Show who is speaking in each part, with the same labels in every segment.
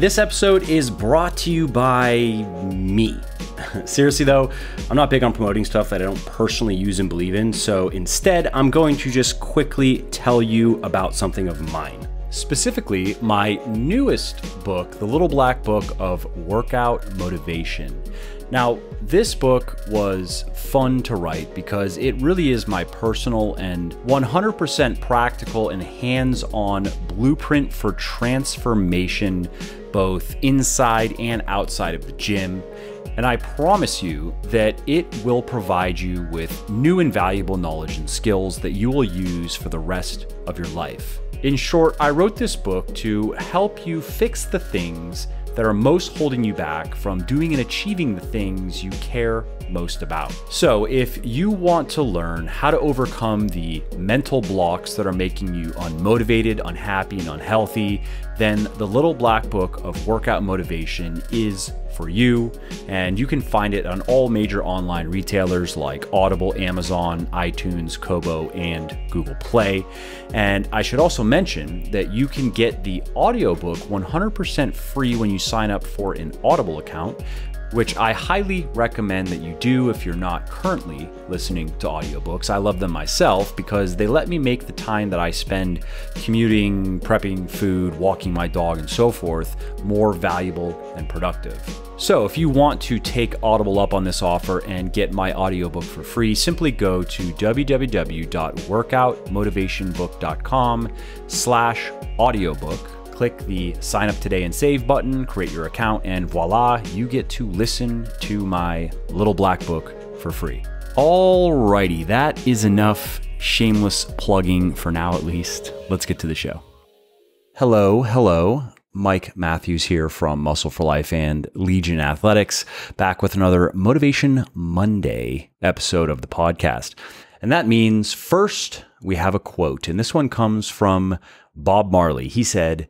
Speaker 1: This episode is brought to you by me. Seriously though, I'm not big on promoting stuff that I don't personally use and believe in, so instead I'm going to just quickly tell you about something of mine. Specifically, my newest book, The Little Black Book of Workout Motivation. Now, this book was fun to write because it really is my personal and 100% practical and hands-on blueprint for transformation, both inside and outside of the gym. And I promise you that it will provide you with new and valuable knowledge and skills that you will use for the rest of your life. In short, I wrote this book to help you fix the things that are most holding you back from doing and achieving the things you care most about. So if you want to learn how to overcome the mental blocks that are making you unmotivated, unhappy, and unhealthy, then the Little Black Book of Workout Motivation is for you, and you can find it on all major online retailers like Audible, Amazon, iTunes, Kobo, and Google Play. And I should also mention that you can get the audiobook 100% free when you sign up for an Audible account, which I highly recommend that you do if you're not currently listening to audiobooks. I love them myself because they let me make the time that I spend commuting, prepping food, walking my dog, and so forth more valuable and productive. So if you want to take Audible up on this offer and get my audiobook for free, simply go to www.workoutmotivationbook.com/audiobook. Click the sign up today and save button, create your account, and voila, you get to listen to my Little Black Book for free. Alrighty, that is enough shameless plugging for now at least. Let's get to the show. Hello. Mike Matthews here from Muscle for Life and Legion Athletics, back with another Motivation Monday episode of the podcast. And that means first we have a quote, and this one comes from Bob Marley. He said,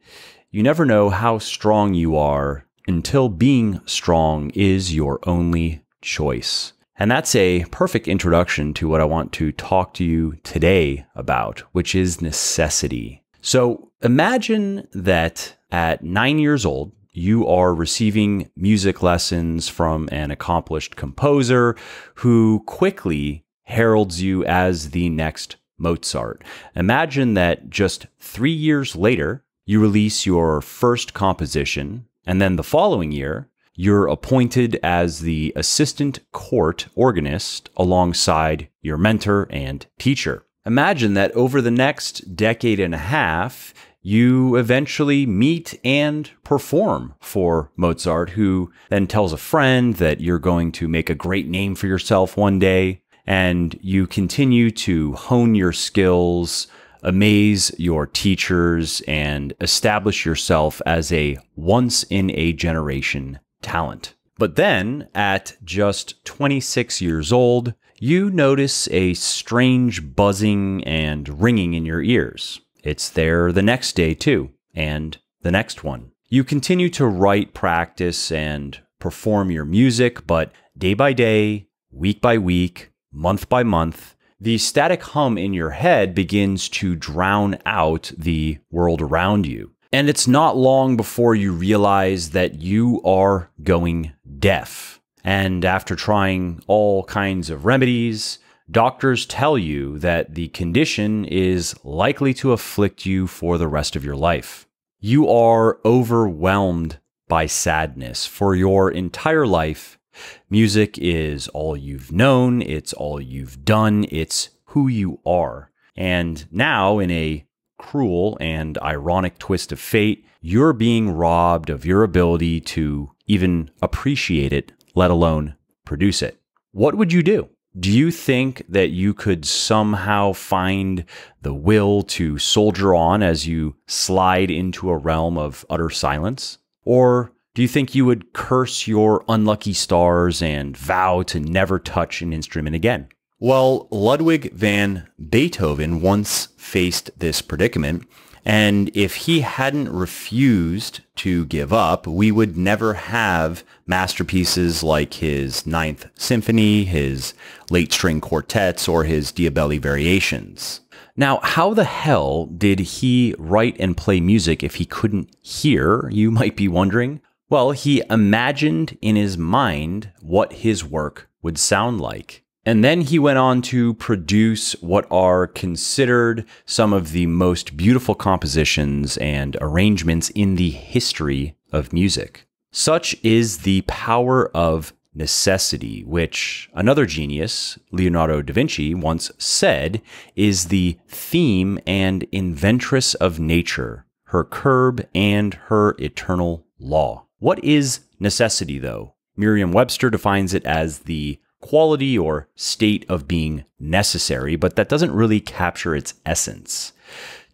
Speaker 1: "You never know how strong you are until being strong is your only choice." And that's a perfect introduction to what I want to talk to you today about, which is necessity. So imagine that at 9 years old, you are receiving music lessons from an accomplished composer who quickly heralds you as the next Mozart. Imagine that just 3 years later, you release your first composition, and then the following year, you're appointed as the assistant court organist alongside your mentor and teacher. Imagine that over the next decade and a half, you eventually meet and perform for Mozart, who then tells a friend that you're going to make a great name for yourself one day. And you continue to hone your skills, amaze your teachers, and establish yourself as a once-in-a-generation talent. But then, at just 26 years old, you notice a strange buzzing and ringing in your ears. It's there the next day too, and the next one. You continue to write, practice, and perform your music, but day by day, week by week, month by month, the static hum in your head begins to drown out the world around you. And it's not long before you realize that you are going deaf. And after trying all kinds of remedies, doctors tell you that the condition is likely to afflict you for the rest of your life. You are overwhelmed by sadness for your entire life. Music is all you've known, it's all you've done, it's who you are. And now, in a cruel and ironic twist of fate, you're being robbed of your ability to even appreciate it, let alone produce it. What would you do? Do you think that you could somehow find the will to soldier on as you slide into a realm of utter silence? Or do you think you would curse your unlucky stars and vow to never touch an instrument again? Well, Ludwig van Beethoven once faced this predicament, and if he hadn't refused to give up, we would never have masterpieces like his Ninth Symphony, his late string quartets, or his Diabelli variations. Now, how the hell did he write and play music if he couldn't hear, you might be wondering? Well, he imagined in his mind what his work would sound like. And then he went on to produce what are considered some of the most beautiful compositions and arrangements in the history of music. Such is the power of necessity, which another genius, Leonardo da Vinci, once said is the theme and inventress of nature, her curb and her eternal law. What is necessity, though? Merriam-Webster defines it as the quality or state of being necessary, but that doesn't really capture its essence.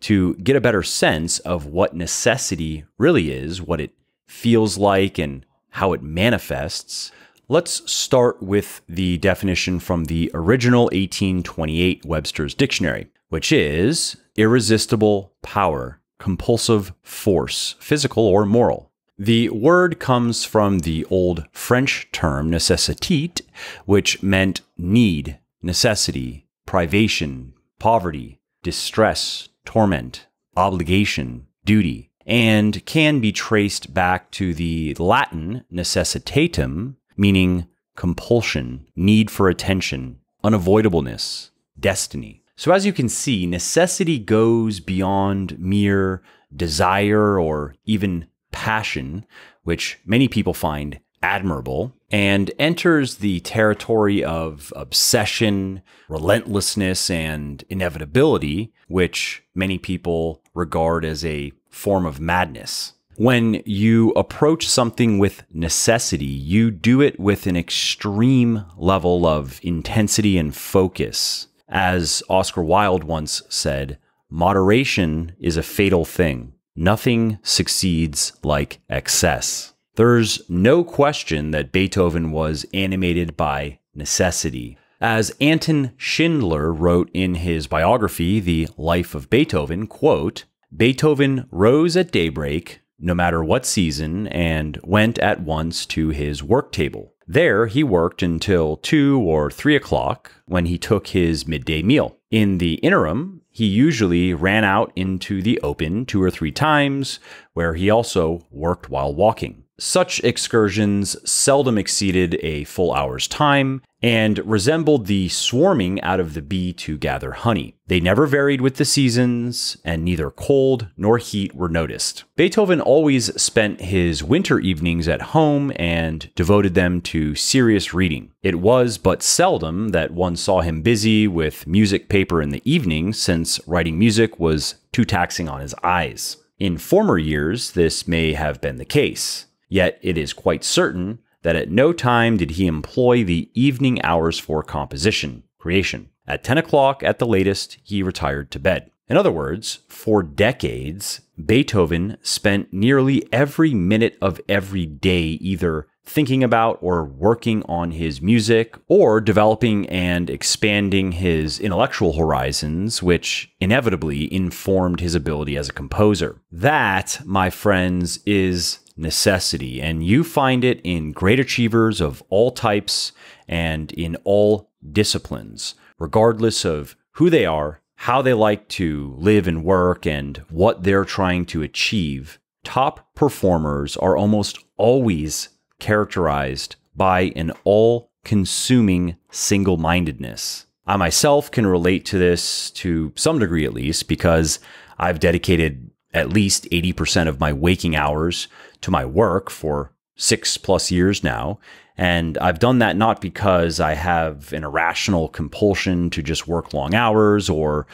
Speaker 1: To get a better sense of what necessity really is, what it feels like, and how it manifests, let's start with the definition from the original 1828 Webster's Dictionary, which is irresistible power, compulsive force, physical or moral. The word comes from the old French term nécessité, which meant need, necessity, privation, poverty, distress, torment, obligation, duty, and can be traced back to the Latin necessitatem, meaning compulsion, need for attention, unavoidableness, destiny. So as you can see, necessity goes beyond mere desire or even passion, which many people find admirable, and enters the territory of obsession, relentlessness, and inevitability, which many people regard as a form of madness. When you approach something with necessity, you do it with an extreme level of intensity and focus. As Oscar Wilde once said, moderation is a fatal thing. Nothing succeeds like excess. There's no question that Beethoven was animated by necessity. As Anton Schindler wrote in his biography, The Life of Beethoven, quote, "Beethoven rose at daybreak, no matter what season, and went at once to his work table. There he worked until 2 or 3 o'clock, when he took his midday meal. In the interim, he usually ran out into the open 2 or 3 times, where he also worked while walking. Such excursions seldom exceeded a full hour's time and resembled the swarming out of the bee to gather honey. They never varied with the seasons, and neither cold nor heat were noticed." Beethoven always spent his winter evenings at home and devoted them to serious reading. It was but seldom that one saw him busy with music paper in the evening, since writing music was too taxing on his eyes. In former years, this may have been the case. Yet it is quite certain that at no time did he employ the evening hours for composition, creation. At 10 o'clock at the latest, he retired to bed. In other words, for decades, Beethoven spent nearly every minute of every day either thinking about or working on his music, or developing and expanding his intellectual horizons, which inevitably informed his ability as a composer. That, my friends, is necessity, and you find it in great achievers of all types and in all disciplines, regardless of who they are, how they like to live and work, and what they're trying to achieve. Top performers are almost always characterized by an all-consuming single-mindedness. I myself can relate to this to some degree at least, because I've dedicated at least 80% of my waking hours to my work for 6+ years now. And I've done that not because I have an irrational compulsion to just work long hours or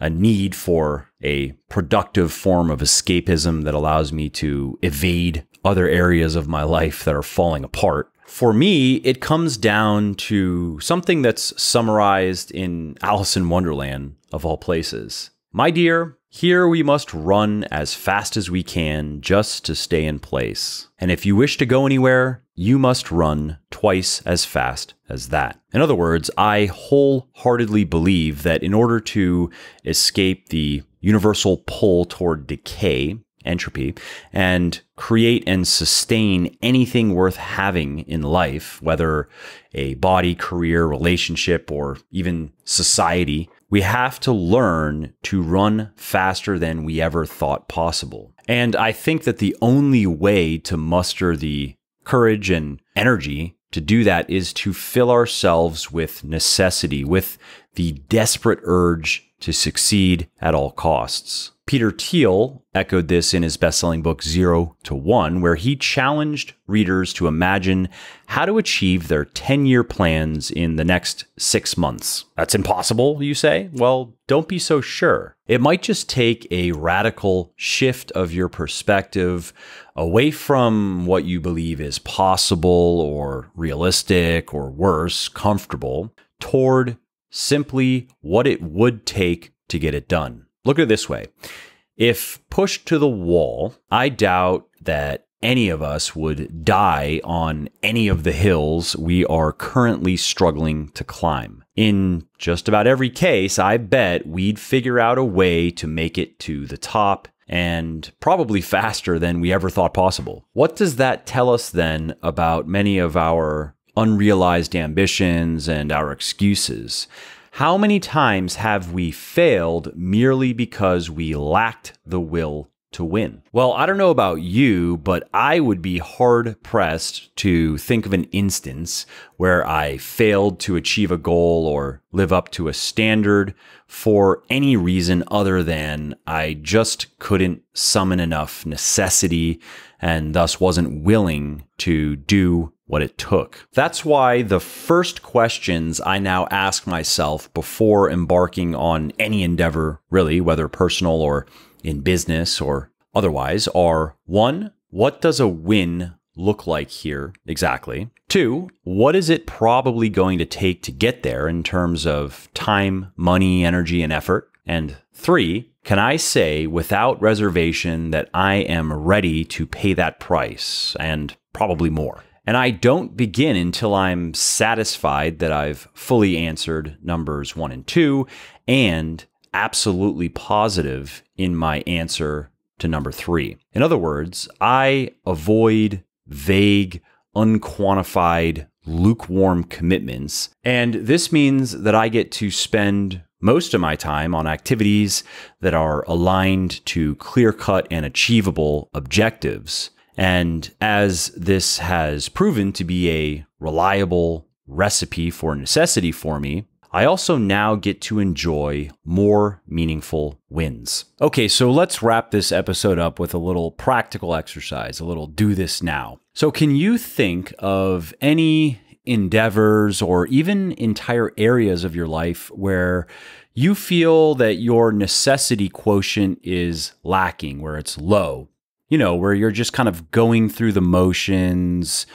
Speaker 1: a need for a productive form of escapism that allows me to evade other areas of my life that are falling apart. For me, it comes down to something that's summarized in Alice in Wonderland, of all places. My dear, here we must run as fast as we can just to stay in place. And if you wish to go anywhere, you must run twice as fast as that. In other words, I wholeheartedly believe that in order to escape the universal pull toward decay, entropy, and create and sustain anything worth having in life, whether a body, career, relationship, or even society, We have to learn to run faster than we ever thought possible. And I think that the only way to muster the courage and energy to do that is to fill ourselves with necessity, with the desperate urge to succeed at all costs. Peter Thiel echoed this in his best-selling book, 0 to 1, where he challenged readers to imagine how to achieve their 10-year plans in the next 6 months. That's impossible, you say? Well, don't be so sure. It might just take a radical shift of your perspective away from what you believe is possible or realistic or worse, comfortable, toward simply what it would take to get it done. Look at it this way. If pushed to the wall, I doubt that any of us would die on any of the hills we are currently struggling to climb. In just about every case, I bet we'd figure out a way to make it to the top, and probably faster than we ever thought possible. What does that tell us then about many of our unrealized ambitions and our excuses? How many times have we failed merely because we lacked the will to win? Well, I don't know about you, but I would be hard-pressed to think of an instance where I failed to achieve a goal or live up to a standard for any reason other than I just couldn't summon enough necessity and thus wasn't willing to do what it took. That's why the first questions I now ask myself before embarking on any endeavor, really, whether personal or in business or otherwise, are 1, what does a win look like here exactly? 2, what is it probably going to take to get there in terms of time, money, energy, and effort? And 3, can I say without reservation that I am ready to pay that price and probably more? And I don't begin until I'm satisfied that I've fully answered numbers 1 and 2 and absolutely positive in my answer to number 3. In other words, I avoid vague, unquantified, lukewarm commitments. And this means that I get to spend most of my time on activities that are aligned to clear-cut and achievable objectives. And as this has proven to be a reliable recipe for necessity for me, I also now get to enjoy more meaningful wins. Okay, so let's wrap this episode up with a little practical exercise, a little do this now. So can you think of any endeavors or even entire areas of your life where you feel that your necessity quotient is lacking, where it's low? You know, where you're just kind of going through the motions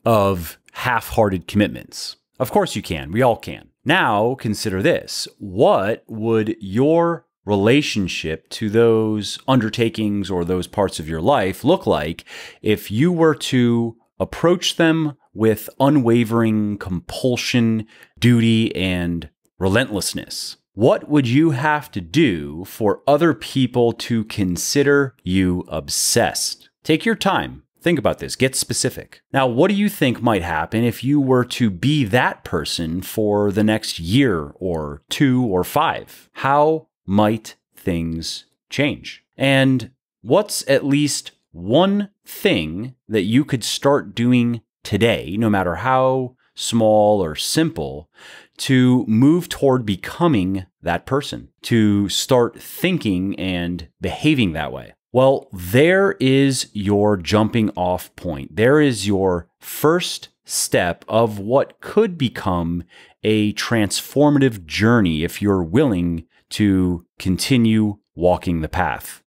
Speaker 1: of half-hearted commitments. Of course you can. We all can. Now, consider this. What would your relationship to those undertakings or those parts of your life look like if you were to approach them with unwavering compulsion, duty, and relentlessness? What would you have to do for other people to consider you obsessed? Take your time. Think about this. Get specific. Now, what do you think might happen if you were to be that person for the next year or 2 or 5? How might things change? And what's at least one thing that you could start doing today, no matter how small or simple, to move toward becoming that person, to start thinking and behaving that way? Well, there is your jumping off point. There is your first step of what could become a transformative journey if you're willing to continue walking the path.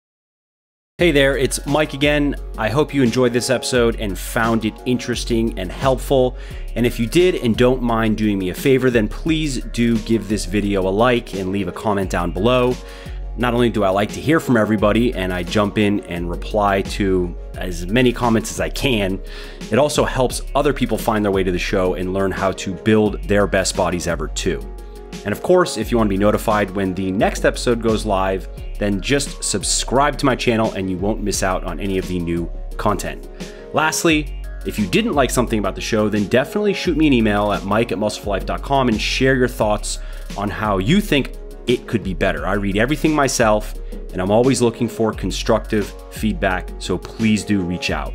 Speaker 1: Hey there, it's Mike again. I hope you enjoyed this episode and found it interesting and helpful. And if you did and don't mind doing me a favor, then please do give this video a like and leave a comment down below. Not only do I like to hear from everybody and I jump in and reply to as many comments as I can, it also helps other people find their way to the show and learn how to build their best bodies ever too. And of course, if you want to be notified when the next episode goes live, then just subscribe to my channel and you won't miss out on any of the new content. Lastly, if you didn't like something about the show, then definitely shoot me an email at mike@muscleforlife.com and share your thoughts on how you think
Speaker 2: it could be better. I read everything myself, and I'm always looking for constructive feedback, so please do reach out.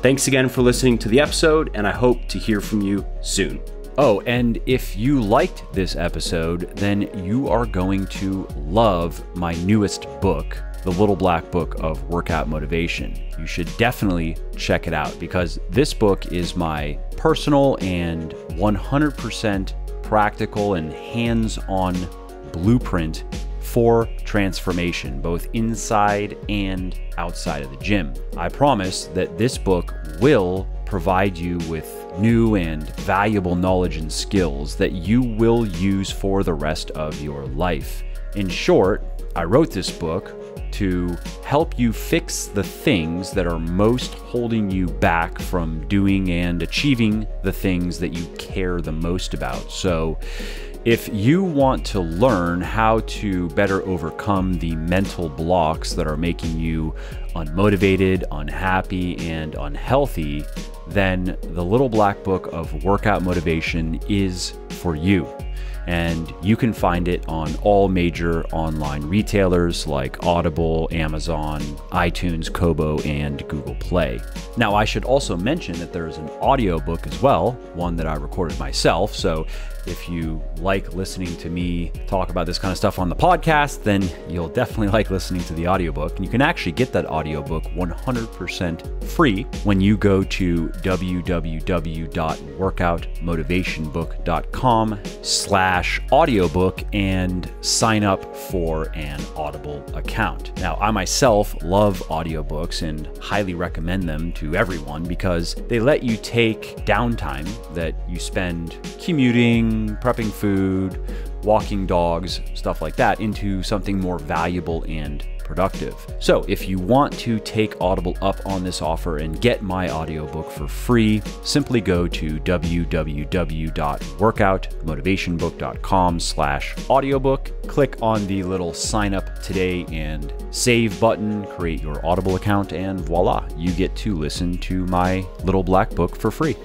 Speaker 2: Thanks again for listening to the episode, and I hope to hear from you soon.
Speaker 1: Oh, and if you liked this episode, then you are going to love my newest book, The Little Black Book of Workout Motivation. You should definitely check it out because this book is my personal and 100% practical and hands-on blueprint for transformation, both inside and outside of the gym. I promise that this book will provide you with new and valuable knowledge and skills that you will use for the rest of your life. In short, I wrote this book to help you fix the things that are most holding you back from doing and achieving the things that you care the most about. So if you want to learn how to better overcome the mental blocks that are making you unmotivated, unhappy, and unhealthy, then the Little Black Book of Workout Motivation is for you. And you can find it on all major online retailers like Audible, Amazon, iTunes, Kobo, and Google Play. Now, I should also mention that there is an audiobook as well, one that I recorded myself. So if you like listening to me talk about this kind of stuff on the podcast, then you'll definitely like listening to the audiobook. And you can actually get that audiobook 100% free when you go to www.workoutmotivationbook.com/audiobook and sign up for an Audible account. Now, I myself love audiobooks and highly recommend them to everyone because they let you take downtime that you spend commuting, prepping food, walking dogs, stuff like that, into something more valuable and productive. So if you want to take Audible up on this offer and get my audiobook for free, simply go to www.workoutmotivationbook.com/audiobook, click on the little sign up today and save button, create your Audible account, and voila, you get to listen to my Little Black Book for free.